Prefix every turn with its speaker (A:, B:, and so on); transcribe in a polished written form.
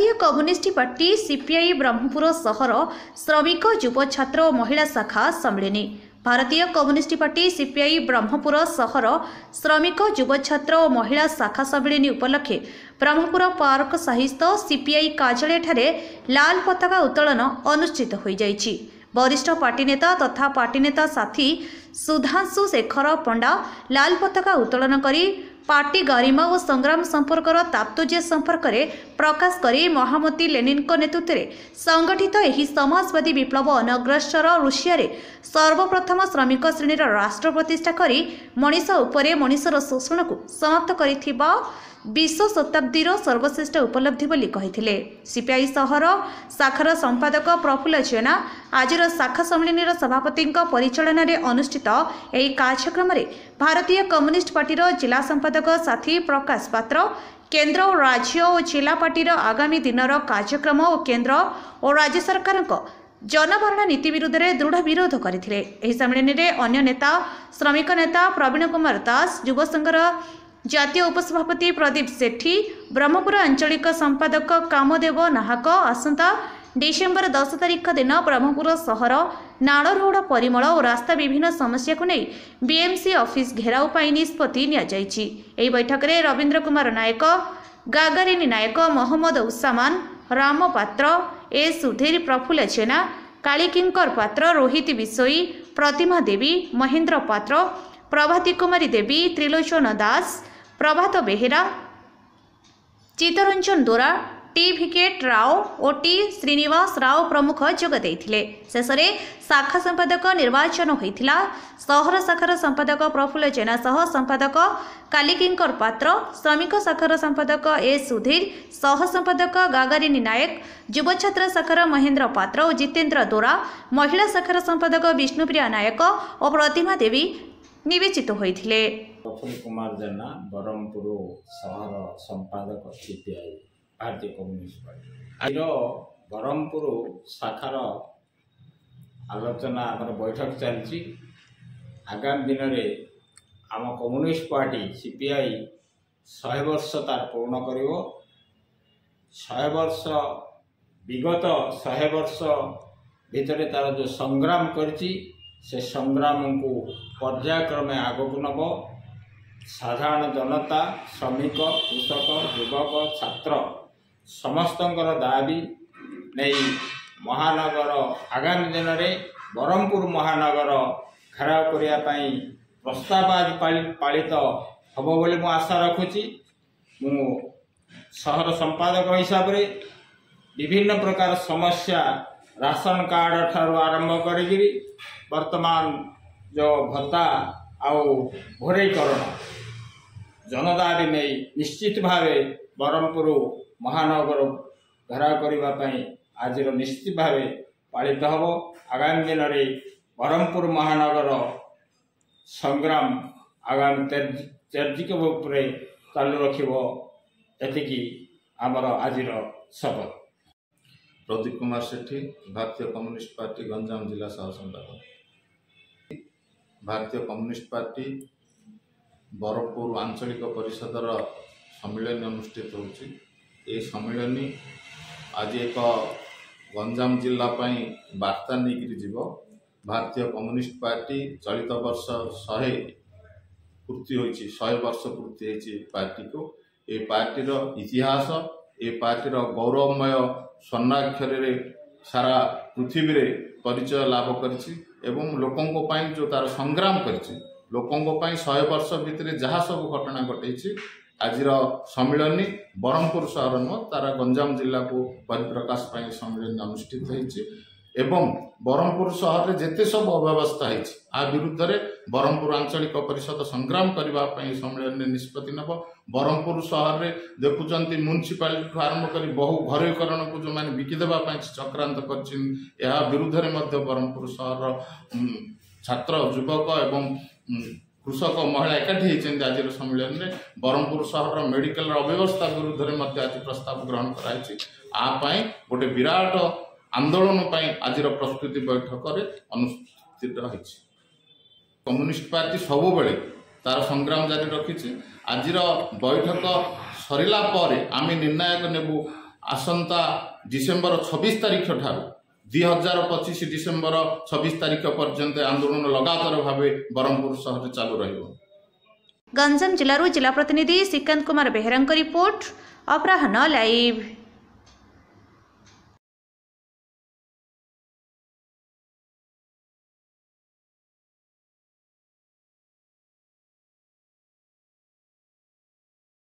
A: भारतीय communist party CPI Brahmapur सहर श्रमिक युव छात्र और महिला शाखा सम्मिलनी। भारतीय कम्युनिस्ट पार्टी सीपीआई ब्रह्मपुर सहर श्रमिक युव छात्र और महिला शाखा सम्मिलनी उपलक्षे ब्रह्मपुर पार्क साहिस्थ सीपीआई कार्यालय ठारे लाल पताका उत्तोलन अनुष्ठित हो जाइछि। वरिष्ठ पार्टी नेता तथा पार्टी नेता साथी सुधांशु शेखर पंडा लाल पताका उत्तोलन करी पार्टी गरिमा और संग्राम संपर्कर तात्पर्य संपर्क में प्रकाश करी महामती लेनिन नेतृत्व में संगठित एही समाजवादी विप्लव अनग्रसर रुषिया रे सर्वप्रथम श्रमिक श्रेणी राष्ट्र प्रतिष्ठा करी मनीष उपरे मनीषर शोषण को समाप्त करिथिबा विश्व शताब्दीर सर्वश्रेष्ठ उपलब्धि बोली कहिथिले। सीपीआई सहर शाखार संपादक प्रफुल्ल जेना आज शाखा सम्मिलनी सभापति परिचालन में अनुष्ठित यह कार्यक्रम में भारतीय कम्युनिस्ट पार्टी जिला संपादक साथी प्रकाश पात्र केंद्र और राज्य और जिला पार्टी आगामी दिनर कार्यक्रम और केंद्र और राज्य सरकार जनभरण नीति विरुद्ध में दृढ़ विरोध करते। सम्मेलन में अन्य नेता श्रमिक नेता प्रवीण कुमार दास युव संघर जातीय उपसभापति प्रदीप सेठी ब्रह्मपुर आंचलिक संपादक कामदेव नाहक आसंता डिसेम्बर 10 तारिख दिन ब्रह्मपुर सहर नाल रोड परिमल और रास्ता विभिन्न समस्या को नहीं बीएमसी ऑफिस घेराव पर निष्पत्ति नि बैठक में रवींद्र कुमार नायक गागारिनी नायक मोहम्मद उस्मान राम पात्र ए सुधीर प्रफुल्ल जेना कालीकिंकर पात्र रोहित बिशोई प्रतिमा देवी महेंद्र पात्र प्रभाती कुमारी देवी त्रिलोचन दास प्रभात बेहेरा चित्तरंजन दोरा टी विकेट राव और टी श्रीनिवास राव प्रमुख जोगदे। शेष में शाखा संपादक निर्वाचन होता। सहर शाखार संपादक प्रफुल्ल जेना सह संपादक कालीकिंकर पात्र श्रमिक शाखार संपादक ए सुधीर सह संपादक गागारिनी नायक युव छात्र शाखार महेंद्र पात्र और जितेंद्र दोरा महिला शाखार संपादक विष्णुप्रिया नायक और प्रतिमा देवी निवेचित होते।
B: प्रफुल्ल कुमार जेना ब्रह्मपुर सहर संपादक सीपीआई भारतीय कम्युनिस्ट पार्टी आज ब्रह्मपुर शाखार आलोचना बैठक चलती। आगामी दिन में आम कम्युनिस्ट पार्टी सीपीआई 100 वर्ष तार पूर्ण कर 100 वर्ष विगत 100 वर्ष भितर तार जो संग्राम करची से संग्राम को पर्यायक्रमे आगक नब साधारण जनता श्रमिक कृषक युवक छात्र समस्त दाबी नहीं महानगर आगामी दिन में ब्रह्मपुर महानगर घेराव करने प्रस्ताव आज पालित हम बोली मु आशा रखुची। मु सहर संपादक हिसाब से विभिन्न प्रकार समस्या राशन कार्ड ठारू आरंभ करी वर्तमान जो भत्ता आउ घोरईकरण जनदाबी नहीं निश्चित भाव ब्रह्मपुर महानगर घेराव करने आज निश्चित भाव पालित हम। आगामी दिन में ब्रह्मपुर महानगर संग्राम आगामी चर्जिक रूप चालू रखी आमर आज शपथ।
C: प्रदीप कुमार सेठी भारतीय कम्युनिस्ट पार्टी गंजाम जिला सह संपादक। भारतीय कम्युनिस्ट पार्टी ब्रह्मपुर आंचलिक परिषदर सम्मिलन अनुष्ठित होची। ए सम्मिलनी आज एक गंजाम जिला वार्ता नहीं जीव। भारतीय कम्युनिस्ट पार्टी चलित वर्ष 100 पूर्ति होची 100 वर्ष पूर्ति होची पार्टी को। ए पार्टीर इतिहास ए पार्टीर गौरवमय स्वर्णाक्षर सारा पृथ्वी रे परिचय लाभ करछि एवं लोकों पाई जो तार संग्राम करछि लोकों पाई 100 वर्ष भितर जहाँ सब घटना घटे आज सम्मिलनी ब्रह्मपुर सहर नुह तार गंजाम जिला को परिप्रकाश पाई सम्मिलन अनुष्ठित होइछि एवं ब्रह्मपुर सहर रे जेते सब अव्यवस्था होइछि आ विरुद्ध रे ब्रह्मपुर आंचलिक परिषद संग्राम करने सम्मेलन में निष्पत्ति नब। ब्रह्मपुर सहर रे देखुचंती म्युनिसिपालिटी आरंभ कर बहु घरोईकरण को जो मैंने बिकिदेवा चक्रांत कर विरुद्ध में ब्रह्मपुर सहर छात्र युवक एवं कृषक महिला एकाठी होती आज सम्मेलन में। ब्रह्मपुर सहर मेडिकल अव्यवस्था विरुद्ध में आज प्रस्ताव ग्रहण कराई गोटे विराट आंदोलन आज प्रस्तुति बैठक अनुष्ठित होती। कम्युनिस्ट पार्टी सब बेले तार संग्राम जारी रखी। आज बैठक सरला आम निर्णायक नेबू आसंता डिसेम्बर 26 तारीख ठार 2025 डिसेम्बर 26 तारीख पर्यंत आंदोलन लगातार भाव ब्रह्मपुर सहर चालू रहिबो।
A: गंजाम जिलूर जिला प्रतिनिधि श्रीकांत कुमार बेहेरा रिपोर्ट अपराह्न लाइव।